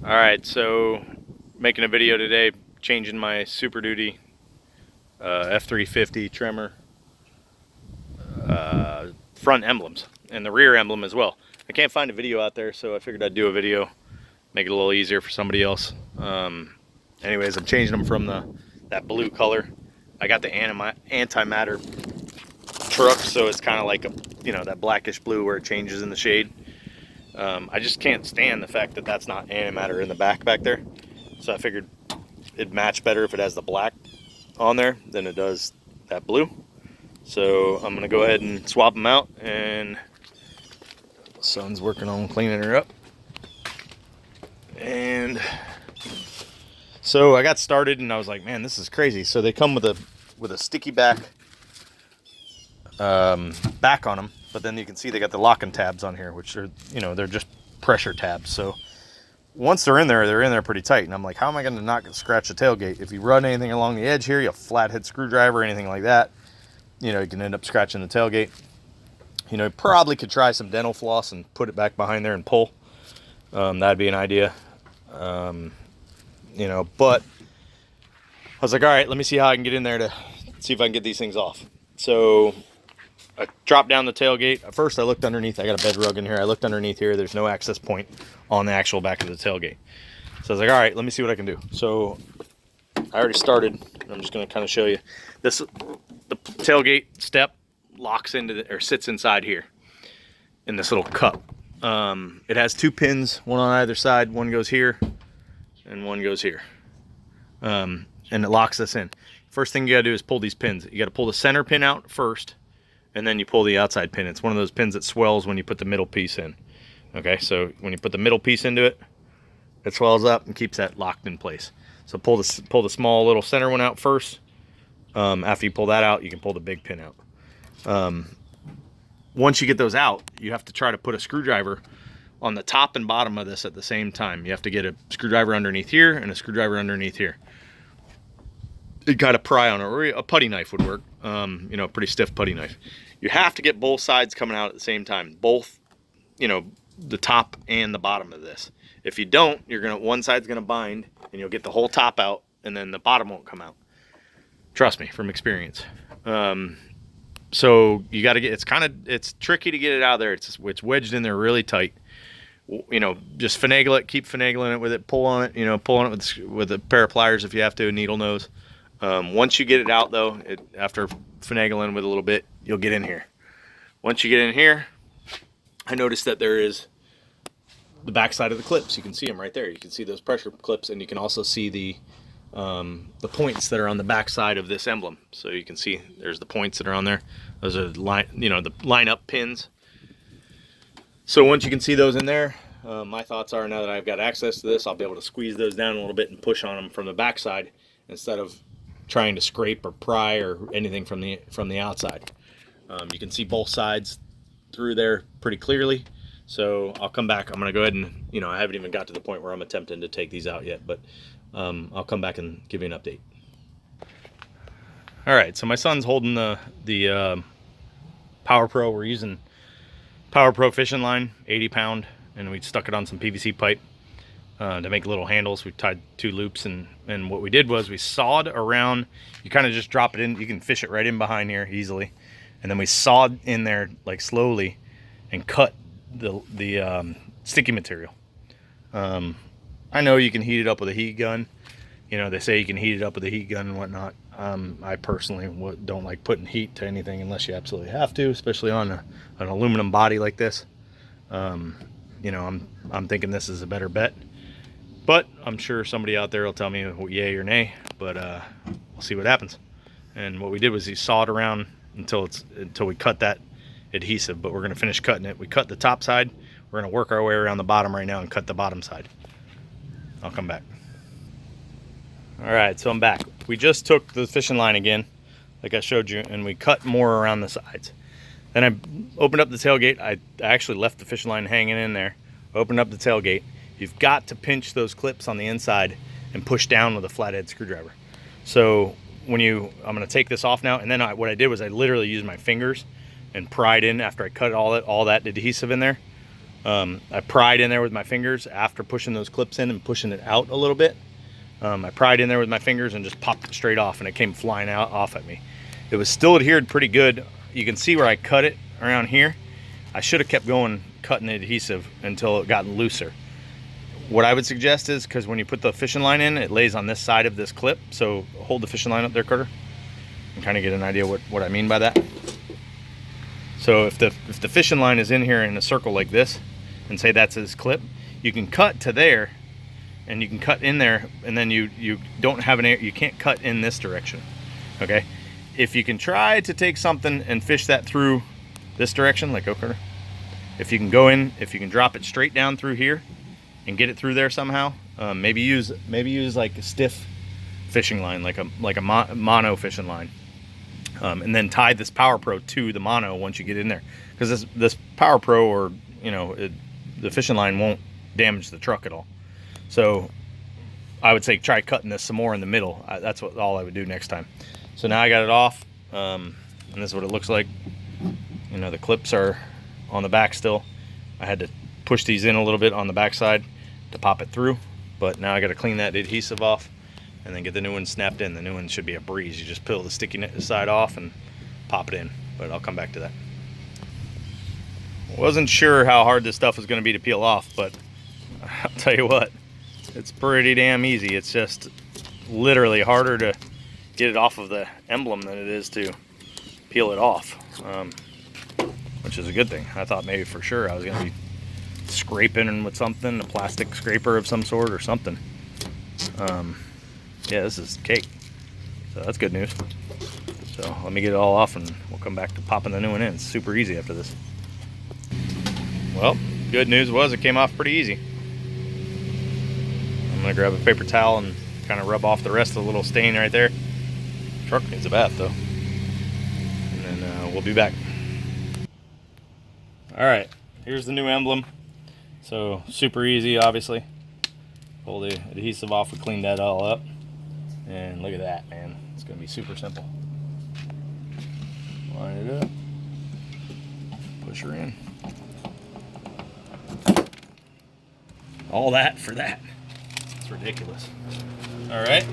Alright, so making a video today, changing my Superduty F-350 Tremor front emblems and the rear emblem as well. I can't find a video out there, so I figured I'd do a video, make it a little easier for somebody else. Anyways, I'm changing them from that blue color. I got the antimatter truck, so it's kind of like that blackish blue where it changes in the shade. I just can't stand the fact that that's not antimatter in the back there. So I figured it'd match better if it has the black on there than it does that blue. So I'm gonna go ahead and swap them out, and the son's working on cleaning her up. And so I got started and I was like, man, this is crazy. So they come with a sticky back back on them, but then you can see they got the locking tabs on here, which are, they're just pressure tabs. So once they're in there pretty tight. And I'm like, how am I going to not scratch the tailgate? If you run anything along the edge here, you have a flathead screwdriver or anything like that, you can end up scratching the tailgate. You probably could try some dental floss and put it back behind there and pull. That'd be an idea. But I was like, all right, let me see how I can get in there to see if I can get these things off. So I dropped down the tailgate. At first I looked underneath. I got a bed rug in here. I looked underneath here. There's no access point on the actual back of the tailgate. So I was like, all right, let me see what I can do. So I already started. I'm just going to kind of show you this. The tailgate step locks into or sits inside here in this little cup. It has two pins, one on either side. One goes here and one goes here. And it locks this in. First thing you gotta do is pull these pins. You gotta pull the center pin out first, and then you pull the outside pin. It's one of those pins that swells when you put the middle piece in. Okay, so when you put the middle piece into it, it swells up and keeps that locked in place. So pull the small little center one out first. After you pull that out, you can pull the big pin out. Once you get those out, you have to try to put a screwdriver on the top and bottom of this at the same time. You have to get a screwdriver underneath here and a screwdriver underneath here. You gotta pry on it, or a putty knife would work. A pretty stiff putty knife. You have to get both sides coming out at the same time. Both, the top and the bottom of this. If you don't, one side's gonna bind and you'll get the whole top out and then the bottom won't come out. Trust me from experience. So you gotta get, it's tricky to get it out of there. It's wedged in there really tight. Just finagle it, keep finagling it with it, pull on it, pull on it with a pair of pliers if you have to, needle nose. Once you get it out though, after finagling with a little bit, you'll get in here. Once you get in here, I noticed that there is the back side of the clips. You can see them right there. You can see those pressure clips, and you can also see the points that are on the back side of this emblem. So you can see there's the points that are on there. Those are the line up pins. So once you can see those in there, my thoughts are, now that I've got access to this, I'll be able to squeeze those down a little bit and push on them from the back side instead of trying to scrape or pry or anything from the outside. You can see both sides through there pretty clearly. So I'll come back. I'm going to go ahead and, I haven't even got to the point where I'm attempting to take these out yet, but I'll come back and give you an update. All right, so my son's holding the Power Pro. We're using Power Pro fishing line, 80-pound, and we stuck it on some PVC pipe to make little handles. We tied 2 loops, and what we did was we sawed around. You kind of just drop it in. You can fish it right in behind here easily, and then we sawed in there like slowly and cut the sticky material. I know you can heat it up with a heat gun. They say you can heat it up with a heat gun and whatnot. I personally don't like putting heat to anything unless you absolutely have to, especially on an aluminum body like this. I'm thinking this is a better bet, but I'm sure somebody out there will tell me yay or nay. But we'll see what happens. And what we did was we sawed around until we cut that adhesive. But we're going to finish cutting it. We cut the top side. We're going to work our way around the bottom right now and cut the bottom side. I'll come back. All right, so I'm back. We just took the fishing line again, like I showed you, and we cut more around the sides. Then I opened up the tailgate. I actually left the fishing line hanging in there. Opened up the tailgate. You've got to pinch those clips on the inside and push down with a flathead screwdriver. So I'm gonna take this off now, and then what I did was I literally used my fingers and pried in after I cut all that adhesive in there. I pried in there with my fingers after pushing those clips in and pushing it out a little bit. I pried in there with my fingers and just popped it straight off, and it came flying out off at me. It was still adhered pretty good. You can see where I cut it around here. I should have kept going cutting the adhesive until it got looser. What I would suggest is, because when you put the fishing line in, it lays on this side of this clip. So hold the fishing line up there, Carter, and kind of get an idea what I mean by that. So if the fishing line is in here in a circle like this, and say that's his clip, you can cut to there, and you can cut in there, and then you don't have you can't cut in this direction. Okay, if you can try to take something and fish that through this direction, like Carter, if you can go in, if you can drop it straight down through here and get it through there somehow, maybe use like a stiff fishing line, like a mono fishing line, and then tie this Power Pro to the mono once you get in there, because this Power Pro, or the fishing line won't damage the truck at all. So I would say try cutting this some more in the middle. That's all I would do next time. So now I got it off, and this is what it looks like. The clips are on the back still. I had to push these in a little bit on the back side to pop it through, but now I got to clean that adhesive off and then get the new one snapped in. The new one should be a breeze. You just peel the sticky side off and pop it in, but I'll come back to that. Wasn't sure how hard this stuff was going to be to peel off, but I'll tell you what, it's pretty damn easy. It's just literally harder to get it off of the emblem than it is to peel it off, which is a good thing. I thought maybe for sure I was going to be scraping with something, a plastic scraper of some sort or something. Yeah, this is cake, so that's good news. So let me get it all off, and we'll come back to popping the new one in. It's super easy after this. Well, good news was it came off pretty easy. I'm gonna grab a paper towel and kind of rub off the rest of the little stain right there. Truck needs a bath though. And then we'll be back. All right, here's the new emblem. So super easy, obviously. Pull the adhesive off, we cleaned that all up. And look at that, man. It's gonna be super simple. Line it up, push her in. All that for that. It's ridiculous. All right,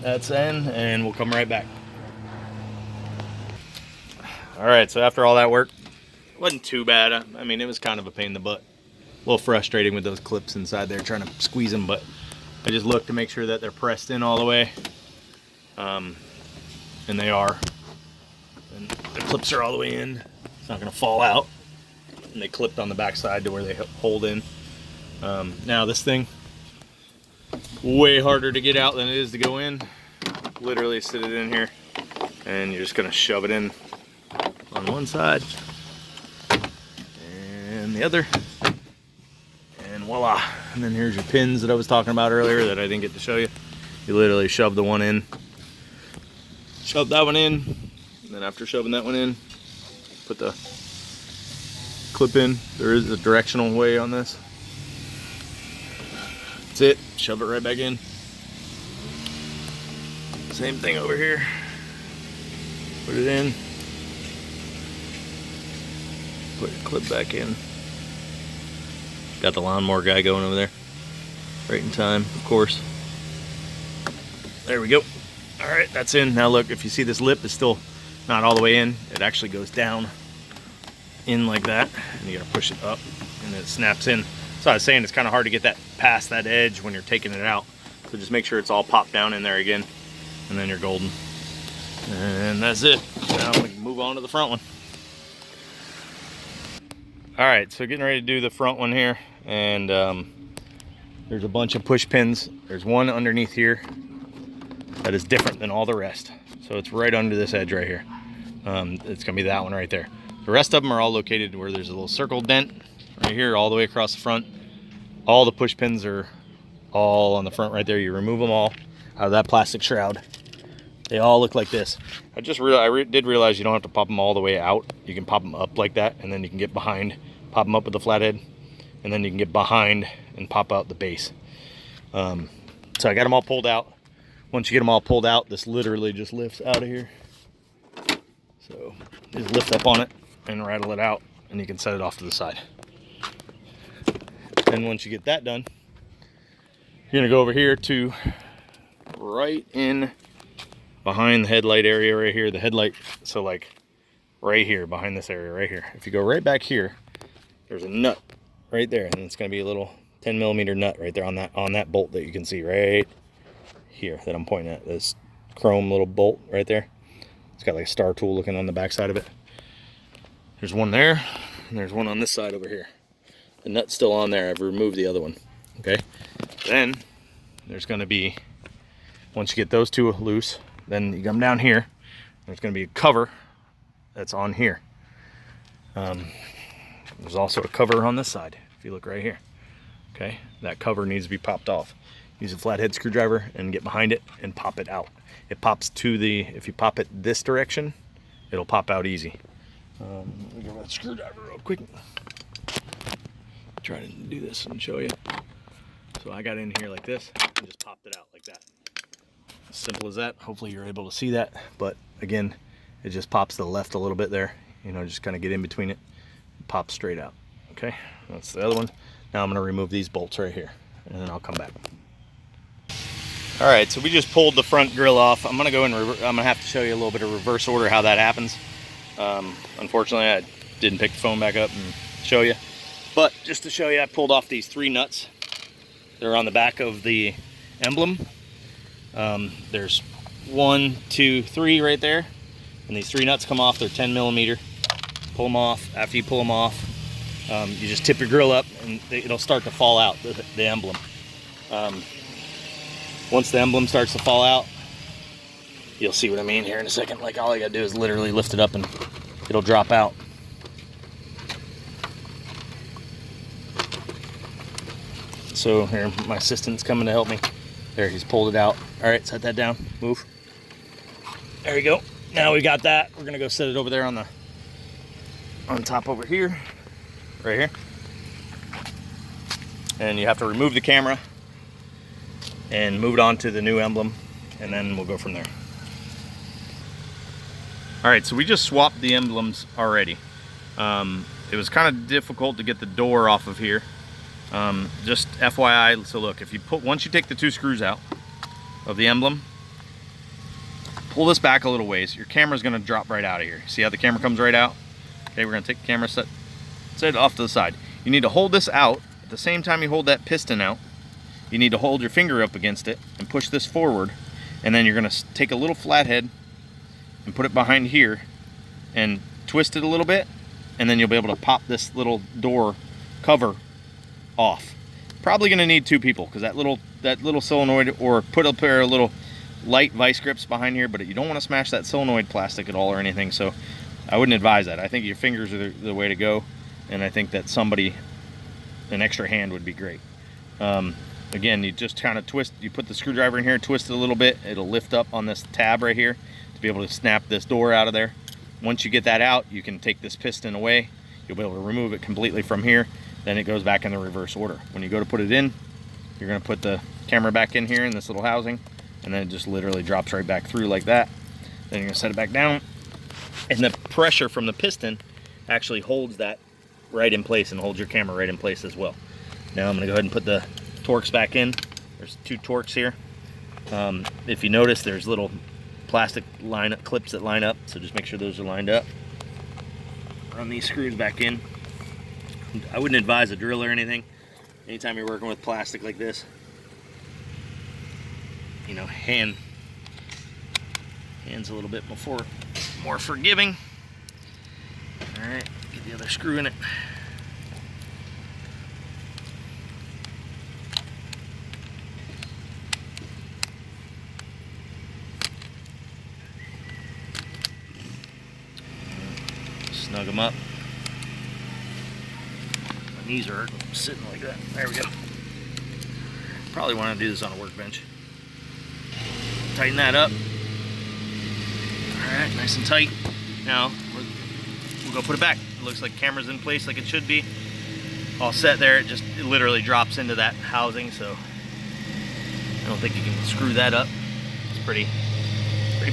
that's in, and we'll come right back. All right, so after all that work, it wasn't too bad. I mean, it was kind of a pain in the butt. A little frustrating with those clips inside there, trying to squeeze them, but I just look to make sure that they're pressed in all the way. And they are. And the clips are all the way in. It's not gonna fall out. And they clipped on the back side to where they hold in. Now this thing, way harder to get out than it is to go in. Literally sit it in here, and you're just gonna shove it in on one side and the other, and voila. And then here's your pins that I was talking about earlier that I didn't get to show you. You literally shove the one in, shove that one in, and then after shoving that one in, put the clip in. There is a directional way on this. That's it. Shove it right back in. Same thing over here. Put it in. Put the clip back in. Got the lawnmower guy going over there. Right in time, of course. There we go. All right, that's in. Now look, if you see this lip is still not all the way in, it actually goes down in like that, and you gotta push it up, and it snaps in. So I was saying it's kind of hard to get that past that edge when you're taking it out. So just make sure it's all popped down in there again, and then you're golden. And that's it. Now we can move on to the front one. All right, so getting ready to do the front one here, and there's a bunch of push pins. There's one underneath here that is different than all the rest. So it's right under this edge right here. It's gonna be that one right there. The rest of them are all located where there's a little circle dent right here all the way across the front. All the push pins are all on the front right there. You remove them all out of that plastic shroud. They all look like this. I just did realize you don't have to pop them all the way out. You can pop them up like that, and then you can get behind, pop them up with the flathead, and then you can get behind and pop out the base. So I got them all pulled out. Once you get them all pulled out, this literally just lifts out of here. So just lift up on it and rattle it out, and you can set it off to the side. And once you get that done, you're gonna go over here to right in behind the headlight area right here. The headlight, so like right here behind this area right here. If you go right back here, there's a nut right there, and it's gonna be a little 10mm nut right there on that bolt that you can see right here that I'm pointing at. This chrome little bolt right there. It's got like a star tool looking on the back side of it. There's one there, and there's one on this side over here. The nut's still on there. I've removed the other one. Okay. Then there's going to be, once you get those two loose, then you come down here. There's going to be a cover that's on here. There's also a cover on this side. If you look right here. Okay. That cover needs to be popped off. Use a flathead screwdriver and get behind it and pop it out. It pops to the, if you pop it this direction, it'll pop out easy. Let me get my screwdriver real quick. Try to do this and show you. So I got in here like this and just popped it out like that. As simple as that. Hopefully you're able to see that. But again, it just pops to the left a little bit there. You know, just kind of get in between it and pop straight out. Okay, that's the other one. Now I'm going to remove these bolts right here and then I'll come back. All right, so we just pulled the front grill off. I'm gonna go in, I'm gonna have to show you a little bit of reverse order how that happens. Unfortunately, I didn't pick the phone back up and show you. But just to show you, I pulled off these 3 nuts. They're on the back of the emblem. There's 1, 2, 3 right there. And these 3 nuts come off, they're 10mm. Pull them off. After you pull them off, you just tip your grill up and it'll start to fall out, the emblem. Once the emblem starts to fall out, you'll see what I mean here in a second. Like all I gotta do is literally lift it up and it'll drop out. So here, my assistant's coming to help me. There, he's pulled it out. All right, set that down, move. There we go. Now we got that. We're gonna go set it over there on top over here, right here. And you have to remove the camera and move it on to the new emblem, and then we'll go from there. All right, so we just swapped the emblems already. It was kind of difficult to get the door off of here. Just FYI, so look, if you once you take the 2 screws out of the emblem, pull this back a little ways, your camera's gonna drop right out of here. See how the camera comes right out? Okay, we're gonna take the camera, set it off to the side. You need to hold this out. At the same time you hold that piston out, you need to hold your finger up against it and push this forward, and then you're gonna take a little flathead and put it behind here and twist it a little bit, and then you'll be able to pop this little door cover off. Probably gonna need 2 people because that little solenoid, or put a pair of little light vice grips behind here, but you don't want to smash that solenoid plastic at all or anything, so I wouldn't advise that. I think your fingers are the way to go, and I think that an extra hand would be great. Again, you just kind of twist, you put the screwdriver in here, twist it a little bit, it'll lift up on this tab right here to be able to snap this door out of there. Once you get that out, you can take this piston away. You'll be able to remove it completely from here. Then it goes back in the reverse order. When you go to put it in, you're gonna put the camera back in here in this little housing, and then it just literally drops right back through like that. Then you're gonna set it back down, and the pressure from the piston actually holds that right in place and holds your camera right in place as well. Now I'm gonna go ahead and put the Torx back in. There's 2 Torx here. If you notice, there's little plastic clips that line up, so just make sure those are lined up. Run these screws back in. I wouldn't advise a drill or anything. Anytime you're working with plastic like this, you know, hands a little bit more forgiving. All right, get the other screw in it. Snug them up. My knees are sitting like that. There we go. Probably want to do this on a workbench. Tighten that up. Alright, nice and tight. Now, we'll go put it back. It looks like the camera's in place like it should be. All set there. It literally drops into that housing, so I don't think you can screw that up. It's pretty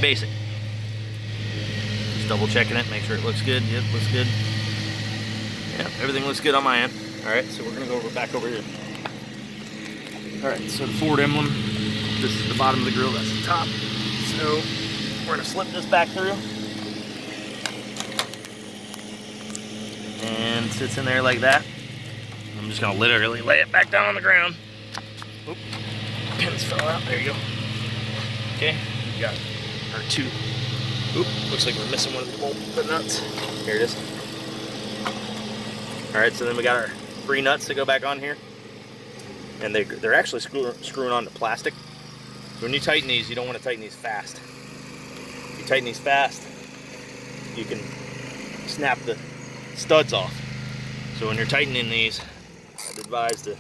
basic. Just double checking it, make sure it looks good. Yep, looks good. Yep, everything looks good on my end. All right, so we're gonna go back over here. All right, so the Ford emblem, this is the bottom of the grill, that's the top. So we're gonna slip this back through. And sits in there like that. I'm just gonna literally lay it back down on the ground. Oop, pins fell out, there you go. Okay, we got our two. Oop, looks like we're missing one of the nuts. Here it is. All right, so then we got our 3 nuts to go back on here. And they're actually screwing onto plastic. So when you tighten these, you don't want to tighten these fast. If you tighten these fast, you can snap the studs off. So when you're tightening these, I'd advise to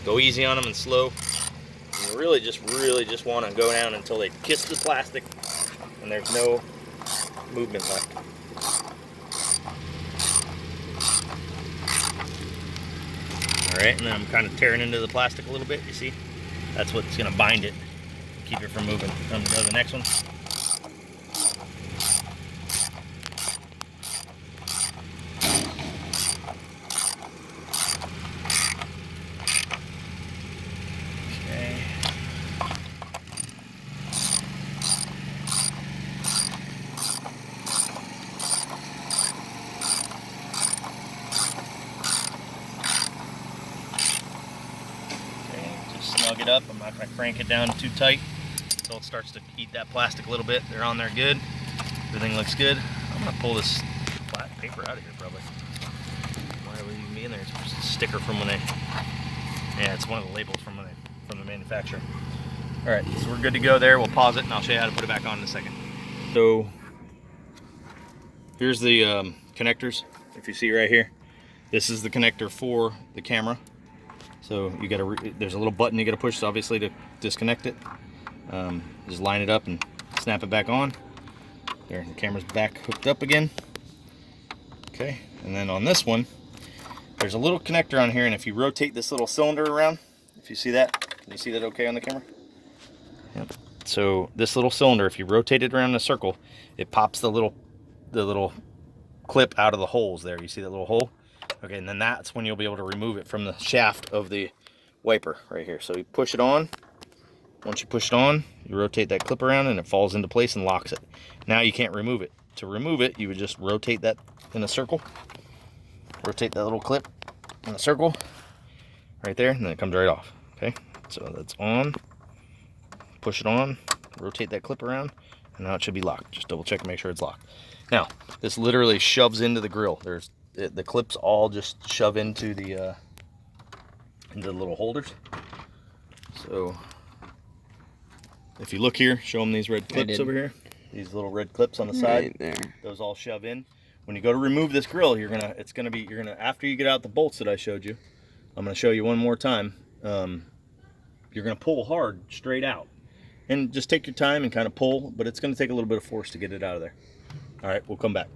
go easy on them and slow. And you really just want to go down until they kiss the plastic and there's no movement left. Alright, and then I'm kind of tearing into the plastic a little bit, you see? That's what's going to bind it, keep it from moving. I'm going to go to the next one. Snug it up. I'm not going to crank it down too tight until it starts to eat that plastic a little bit. They're on there good. Everything looks good. I'm going to pull this flat paper out of here probably. Why would it even be in there? It's just a sticker from when they... Yeah, it's one of the labels from the manufacturer. Alright, so we're good to go there. We'll pause it and I'll show you how to put it back on in a second. So, here's the connectors. If you see right here. This is the connector for the camera. So you gotta, there's a little button you gotta push, obviously, to disconnect it. Just line it up and snap it back on. There, the camera's back hooked up again. Okay, and then on this one, there's a little connector on here, and if you rotate this little cylinder around, if you see that, can you see that okay on the camera? Yep. So this little cylinder, if you rotate it around in a circle, it pops the little clip out of the holes there. You see that little hole? Okay, and then that's when you'll be able to remove it from the shaft of the wiper right here. So you push it on. Once you push it on, you rotate that clip around and it falls into place and locks it. Now you can't remove it. To remove it, you would just rotate that in a circle. Rotate that little clip in a circle right there, and then it comes right off. Okay, so that's on. Push it on, rotate that clip around, and now it should be locked. Just double check and make sure it's locked. Now, this literally shoves into the grill. The clips all just shove into the little holders. So if you look here, show them these red clips over here. These little red clips on the side. Right there. Those all shove in. When you go to remove this grill, you're gonna after you get out the bolts that I showed you, I'm gonna show you one more time. You're gonna pull hard straight out, and just take your time and kind of pull. But it's gonna take a little bit of force to get it out of there. All right, we'll come back.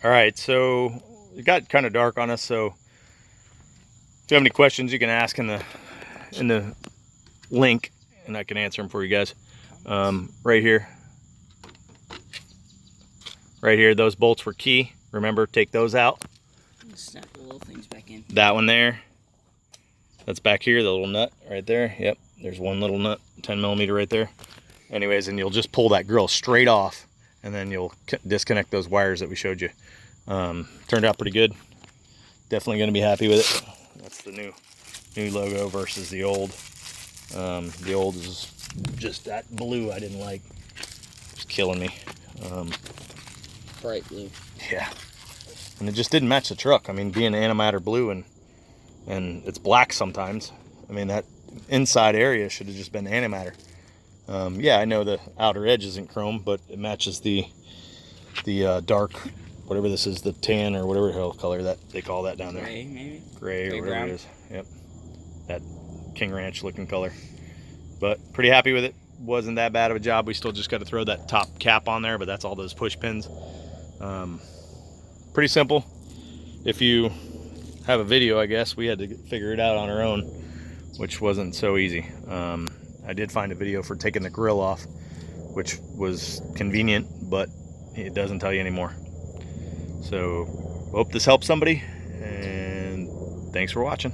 All right, so it got kind of dark on us, so if you have any questions, you can ask in the link, and I can answer them for you guys. Right here, those bolts were key. Remember, take those out. Snap the little things back in. That one there, that's back here, the little nut right there. Yep, there's one little nut, 10 millimeter right there. Anyways, and you'll just pull that grill straight off, and then you'll disconnect those wires that we showed you. Turned out pretty good. Definitely going to be happy with it. That's the new logo versus the old. The old is just that blue I didn't like. It's killing me. Bright blue. Yeah, and it just didn't match the truck. I mean, being antimatter blue and it's black sometimes. I mean, that inside area should have just been antimatter. Yeah, I know the outer edge isn't chrome, but it matches the dark, whatever this is, the tan or whatever the hell color that they call that down there. Gray, maybe? Gray or whatever brown. it is. Yep. That King Ranch looking color. But pretty happy with it. Wasn't that bad of a job. We still just got to throw that top cap on there, but that's all those push pins. Pretty simple. If you have a video, I guess, we had to figure it out on our own, which wasn't so easy. I did find a video for taking the grill off, which was convenient, but it doesn't tell you anymore. So hope this helps somebody, And thanks for watching.